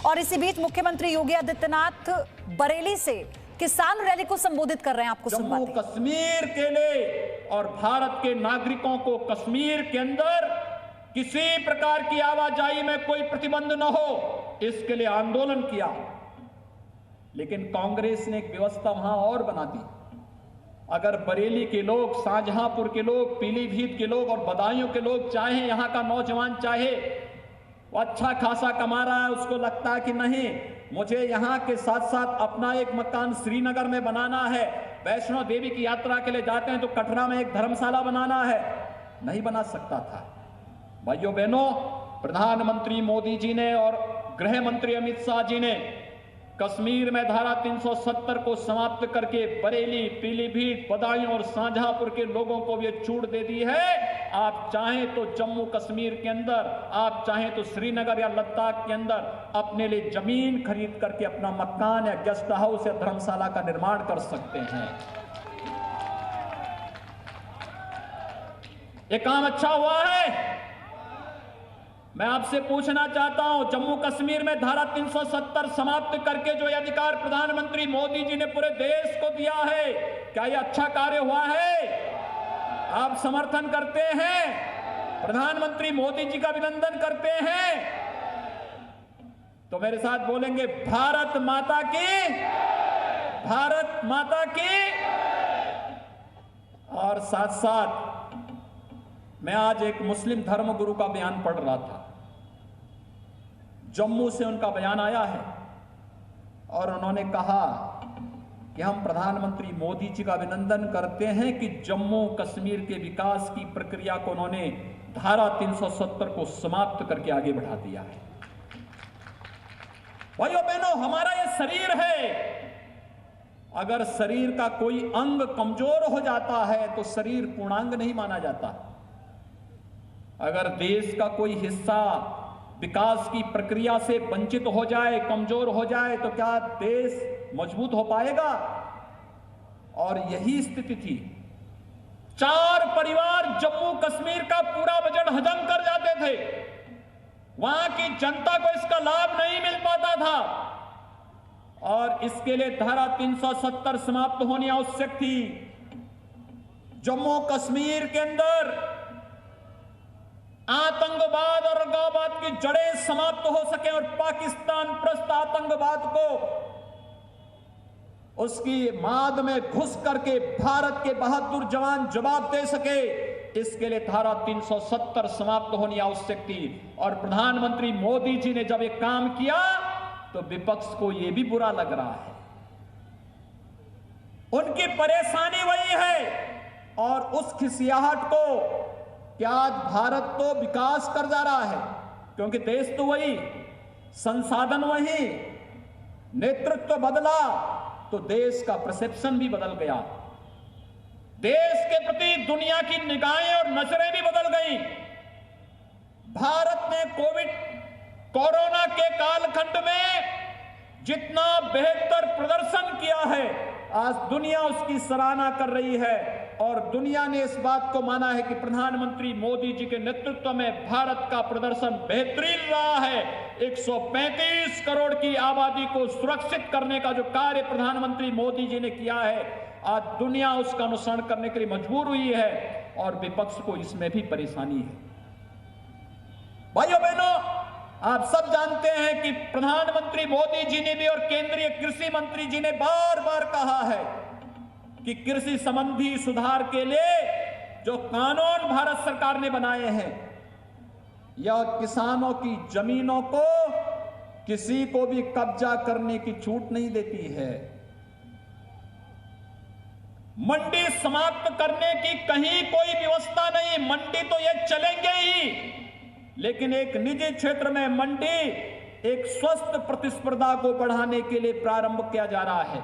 और इसी बीच मुख्यमंत्री योगी आदित्यनाथ बरेली से किसान रैली को संबोधित कर रहे हैं। आपको जम्मू कश्मीर के लिए और भारत के नागरिकों को कश्मीर के अंदर किसी प्रकार की आवाजाही में कोई प्रतिबंध न हो, इसके लिए आंदोलन किया। लेकिन कांग्रेस ने एक व्यवस्था वहां और बना दी। अगर बरेली के लोग, शाहजहांपुर के लोग, पीलीभीत के लोग और बदायूं के लोग चाहे, यहां का नौजवान चाहे, वो अच्छा खासा कमा रहा है, उसको लगता है कि नहीं मुझे यहां के साथ साथ अपना एक मकान श्रीनगर में बनाना है, वैष्णो देवी की यात्रा के लिए जाते हैं तो कटरा में एक धर्मशाला बनाना है, नहीं बना सकता था। भाइयों बहनों, प्रधानमंत्री मोदी जी ने और गृह मंत्री अमित शाह जी ने कश्मीर में धारा 370 को समाप्त करके बरेली, पीलीभीत, बदायूं और शाहजहांपुर के लोगों को भी छूट दे दी है। आप चाहें तो जम्मू कश्मीर के अंदर, आप चाहें तो श्रीनगर या लद्दाख के अंदर अपने लिए जमीन खरीद करके अपना मकान या गेस्ट हाउस या धर्मशाला का निर्माण कर सकते हैं। ये काम अच्छा हुआ है। मैं आपसे पूछना चाहता हूं, जम्मू कश्मीर में धारा 370 समाप्त करके जो अधिकार प्रधानमंत्री मोदी जी ने पूरे देश को दिया है, क्या यह अच्छा कार्य हुआ है? आप समर्थन करते हैं? प्रधानमंत्री मोदी जी का अभिनंदन करते हैं? तो मेरे साथ बोलेंगे भारत माता की, भारत माता की। और साथ साथ मैं आज एक मुस्लिम धर्मगुरु का बयान पढ़ रहा था। जम्मू से उनका बयान आया है और उन्होंने कहा कि हम प्रधानमंत्री मोदी जी का अभिनंदन करते हैं कि जम्मू कश्मीर के विकास की प्रक्रिया को उन्होंने धारा 370 को समाप्त करके आगे बढ़ा दिया है। भाइयों बहनों, हमारा यह शरीर है, अगर शरीर का कोई अंग कमजोर हो जाता है तो शरीर पूर्णांग नहीं माना जाता। अगर देश का कोई हिस्सा विकास की प्रक्रिया से वंचित हो जाए, कमजोर हो जाए, तो क्या देश मजबूत हो पाएगा? और यही स्थिति थी। 4 परिवार जम्मू कश्मीर का पूरा बजट हजम कर जाते थे। वहां की जनता को इसका लाभ नहीं मिल पाता था और इसके लिए धारा 370 समाप्त होनी आवश्यक थी। जम्मू कश्मीर के अंदर आतंकवाद और अलगाववाद की जड़ें समाप्त हो सके और पाकिस्तान प्रस्त आतंकवाद को उसकी माद में घुस करके भारत के बहादुर जवान जवाब दे सके, इसके लिए धारा 370 समाप्त होनी आवश्यक थी। और प्रधानमंत्री मोदी जी ने जब एक काम किया तो विपक्ष को यह भी बुरा लग रहा है। उनकी परेशानी वही है और उस खिसियाहट को क्या आज भारत तो विकास कर जा रहा है, क्योंकि देश तो वही, संसाधन वही, नेतृत्व बदला तो देश का परसेप्शन भी बदल गया। देश के प्रति दुनिया की निगाहें और नजरें भी बदल गई। भारत ने कोरोना के कालखंड में जितना बेहतर प्रदर्शन किया है, आज दुनिया उसकी सराहना कर रही है और दुनिया ने इस बात को माना है कि प्रधानमंत्री मोदी जी के नेतृत्व में भारत का प्रदर्शन बेहतरीन रहा है। 135 करोड़ की आबादी को सुरक्षित करने का जो कार्य प्रधानमंत्री मोदी जी ने किया है, आज दुनिया उसका अनुसरण करने के लिए मजबूर हुई है और विपक्ष को इसमें भी परेशानी है। भाइयों बहनों, आप सब जानते हैं कि प्रधानमंत्री मोदी जी ने भी और केंद्रीय कृषि मंत्री जी ने बार बार कहा है कि कृषि संबंधी सुधार के लिए जो कानून भारत सरकार ने बनाए हैं, यह किसानों की जमीनों को किसी को भी कब्जा करने की छूट नहीं देती है। मंडी समाप्त करने की कहीं कोई व्यवस्था नहीं, मंडी तो ये चलेंगे ही, लेकिन एक निजी क्षेत्र में मंडी एक स्वस्थ प्रतिस्पर्धा को बढ़ाने के लिए प्रारंभ किया जा रहा है,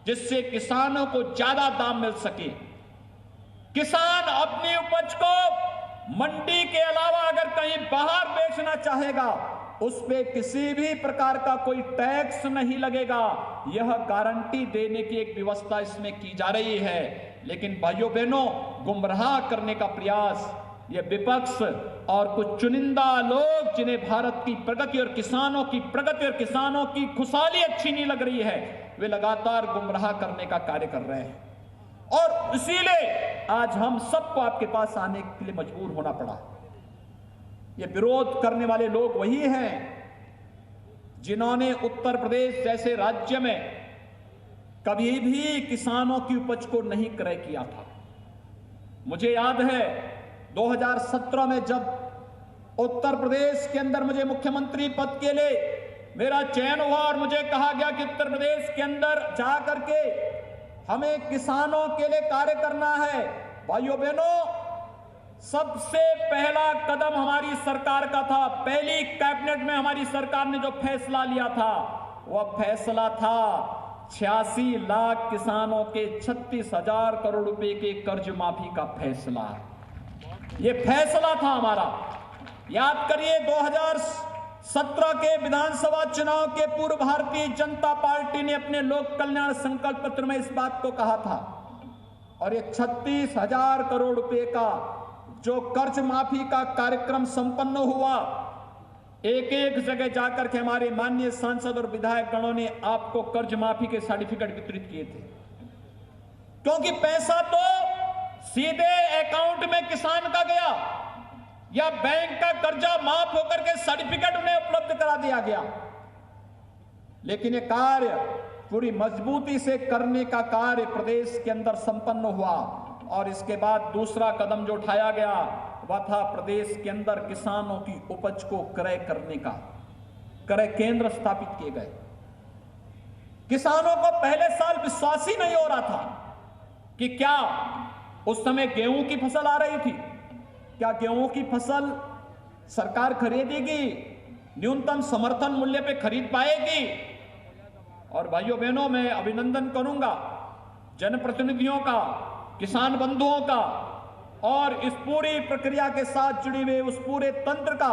जिससे किसानों को ज्यादा दाम मिल सके। किसान अपनी उपज को मंडी के अलावा अगर कहीं बाहर बेचना चाहेगा, उस पे किसी भी प्रकार का कोई टैक्स नहीं लगेगा। यह गारंटी देने की एक व्यवस्था इसमें की जा रही है। लेकिन भाइयों बहनों, गुमराह करने का प्रयास ये विपक्ष और कुछ चुनिंदा लोग जिन्हें भारत की प्रगति और किसानों की प्रगति और किसानों की खुशहाली अच्छी नहीं लग रही है, वे लगातार गुमराह करने का कार्य कर रहे हैं। और इसीलिए आज हम सबको आपके पास आने के लिए मजबूर होना पड़ा। ये विरोध करने वाले लोग वही हैं जिन्होंने उत्तर प्रदेश जैसे राज्य में कभी भी किसानों की उपज को नहीं क्रय किया था। मुझे याद है 2017 में जब उत्तर प्रदेश के अंदर मुझे मुख्यमंत्री पद के लिए मेरा चयन हुआ और मुझे कहा गया कि उत्तर प्रदेश के अंदर जा करके हमें किसानों के लिए कार्य करना है। भाइयों बहनों, सबसे पहला कदम हमारी सरकार का था। पहली कैबिनेट में हमारी सरकार ने जो फैसला लिया था वह फैसला था 86 लाख किसानों के 36,000 करोड़ रुपए के कर्ज माफी का फैसला। यह फैसला था हमारा। याद करिए 2017 के विधानसभा चुनाव के पूर्व भारतीय जनता पार्टी ने अपने लोक कल्याण संकल्प पत्र में इस बात को कहा था। और ये 36,000 करोड़ रुपए का जो कर्ज माफी का कार्यक्रम संपन्न हुआ, एक एक जगह जाकर के हमारे माननीय सांसद और विधायक गणों ने आपको कर्ज माफी के सर्टिफिकेट वितरित किए थे। क्योंकि पैसा तो सीधे अकाउंट में किसान का गया या बैंक का कर्जा माफ होकर के सर्टिफिकेट उन्हें उपलब्ध करा दिया गया। लेकिन यह कार्य पूरी मजबूती से करने का कार्य प्रदेश के अंदर संपन्न हुआ। और इसके बाद दूसरा कदम जो उठाया गया वह था प्रदेश के अंदर किसानों की उपज को क्रय करने का। क्रय केंद्र स्थापित किए गए। किसानों को पहले साल विश्वास ही नहीं हो रहा था कि क्या उस समय गेहूं की फसल आ रही थी, क्या गेहूं की फसल सरकार खरीदेगी, न्यूनतम समर्थन मूल्य पे खरीद पाएगी। और भाइयों बहनों, मैं अभिनंदन करूंगा जनप्रतिनिधियों का, किसान बंधुओं का और इस पूरी प्रक्रिया के साथ जुड़े हुए उस पूरे तंत्र का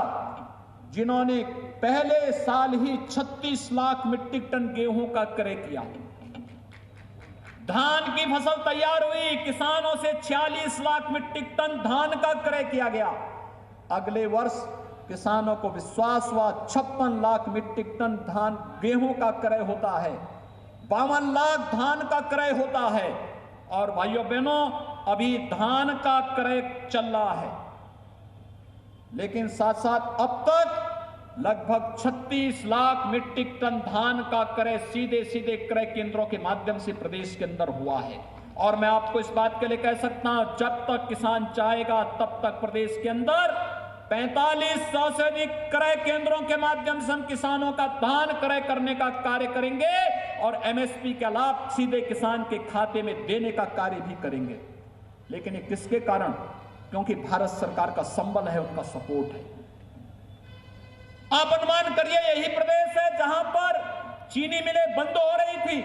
जिन्होंने पहले साल ही 36 लाख मीट्रिक टन गेहूं का क्रय किया। धान की फसल तैयार हुई, किसानों से 46 लाख मीट्रिक टन धान का क्रय किया गया। अगले वर्ष किसानों को विश्वास हुआ 56 लाख मीट्रिक टन धान गेहूं का क्रय होता है, 52 लाख धान का क्रय होता है। और भाइयों बहनों, अभी धान का क्रय चल रहा है। लेकिन साथ साथ अब तक लगभग 36 लाख मीट्रिक टन धान का क्रय सीधे सीधे क्रय केंद्रों के माध्यम से प्रदेश के अंदर हुआ है। और मैं आपको इस बात के लिए कह सकता हूं, जब तक किसान चाहेगा तब तक प्रदेश के अंदर 4500 से अधिक क्रय केंद्रों के माध्यम से हम किसानों का धान क्रय करने का कार्य करेंगे और एमएसपी का लाभ सीधे किसान के खाते में देने का कार्य भी करेंगे। लेकिन ये किसके कारण? क्योंकि भारत सरकार का संबल है, उनका सपोर्ट है। आप अनुमान करिए, यही प्रदेश है जहां पर चीनी मिलें बंद हो रही थी।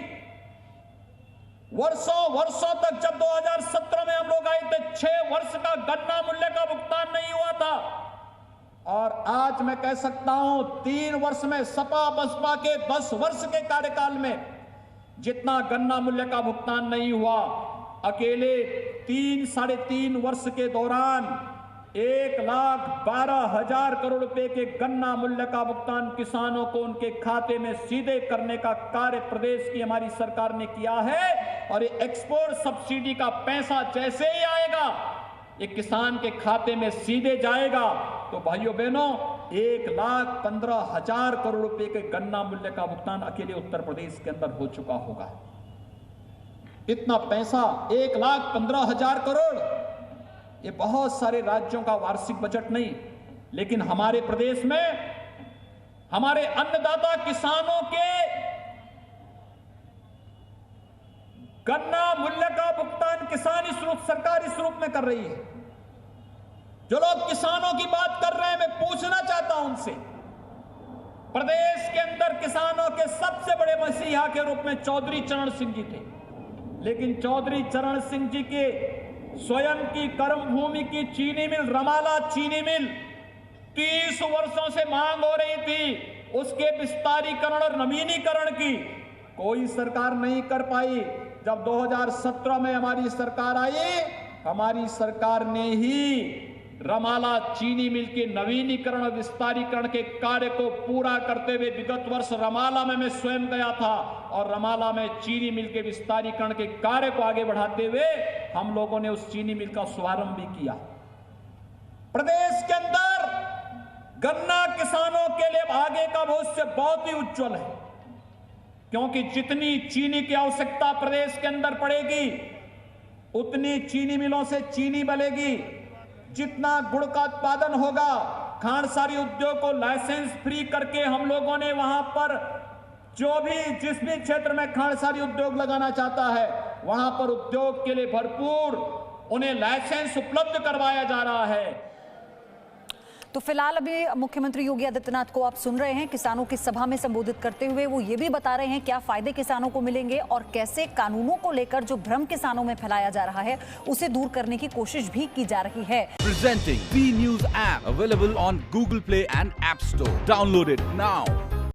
वर्षों तक, जब 2017 में हम लोग आए थे, 6 वर्ष का गन्ना मूल्य का भुगतान नहीं हुआ था। और आज मैं कह सकता हूं 3 वर्ष में, सपा बसपा के 10 वर्ष के कार्यकाल में जितना गन्ना मूल्य का भुगतान नहीं हुआ, अकेले 3-3.5 वर्ष के दौरान 1,12,000 करोड़ रुपए के गन्ना मूल्य का भुगतान किसानों को उनके खाते में सीधे करने का कार्य प्रदेश की हमारी सरकार ने किया है। और ये एक्सपोर्ट सब्सिडी का पैसा जैसे ही आएगा, ये किसान के खाते में सीधे जाएगा। तो भाइयों बहनों, 1,15,000 करोड़ रुपए के गन्ना मूल्य का भुगतान अकेले उत्तर प्रदेश के अंदर हो चुका होगा। इतना पैसा, 1,15,000 करोड़, ये बहुत सारे राज्यों का वार्षिक बजट नहीं, लेकिन हमारे प्रदेश में हमारे अन्नदाता किसानों के गन्ना मूल्य का भुगतान किसान इस रूप, सरकार इस रूप में कर रही है। जो लोग किसानों की बात कर रहे हैं, मैं पूछना चाहता हूं उनसे, प्रदेश के अंदर किसानों के सबसे बड़े मसीहा के रूप में चौधरी चरण सिंह जी थे। लेकिन चौधरी चरण सिंह जी के स्वयं की कर्मभूमि की चीनी मिल, रमाला चीनी मिल, 30 वर्षों से मांग हो रही थी उसके विस्तारीकरण और नवीनीकरण की, कोई सरकार नहीं कर पाई। जब 2017 में हमारी सरकार आई, हमारी सरकार ने ही रमाला चीनी मिल के नवीनीकरण और विस्तारीकरण के कार्य को पूरा करते हुए विगत वर्ष रमाला में मैं स्वयं गया था और रमाला में चीनी मिल के विस्तारीकरण के कार्य को आगे बढ़ाते हुए हम लोगों ने उस चीनी मिल का शुभारंभ भी किया। प्रदेश के अंदर गन्ना किसानों के लिए आगे का भविष्य बहुत ही उज्जवल है, क्योंकि जितनी चीनी की आवश्यकता प्रदेश के अंदर पड़ेगी उतनी चीनी मिलों से चीनी बनेगी। जितना गुड़ का उत्पादन होगा, खांडसारी उद्योग को लाइसेंस फ्री करके हम लोगों ने वहां पर जो भी जिस भी क्षेत्र में खांडसारी उद्योग लगाना चाहता है वहां पर उद्योग के लिए भरपूर उन्हें लाइसेंस उपलब्ध करवाया जा रहा है। तो फिलहाल अभी मुख्यमंत्री योगी आदित्यनाथ को आप सुन रहे हैं, किसानों की सभा में संबोधित करते हुए वो ये भी बता रहे हैं क्या फायदे किसानों को मिलेंगे और कैसे कानूनों को लेकर जो भ्रम किसानों में फैलाया जा रहा है उसे दूर करने की कोशिश भी की जा रही है। Presenting B News app available on Google Play and App Store. Download it now.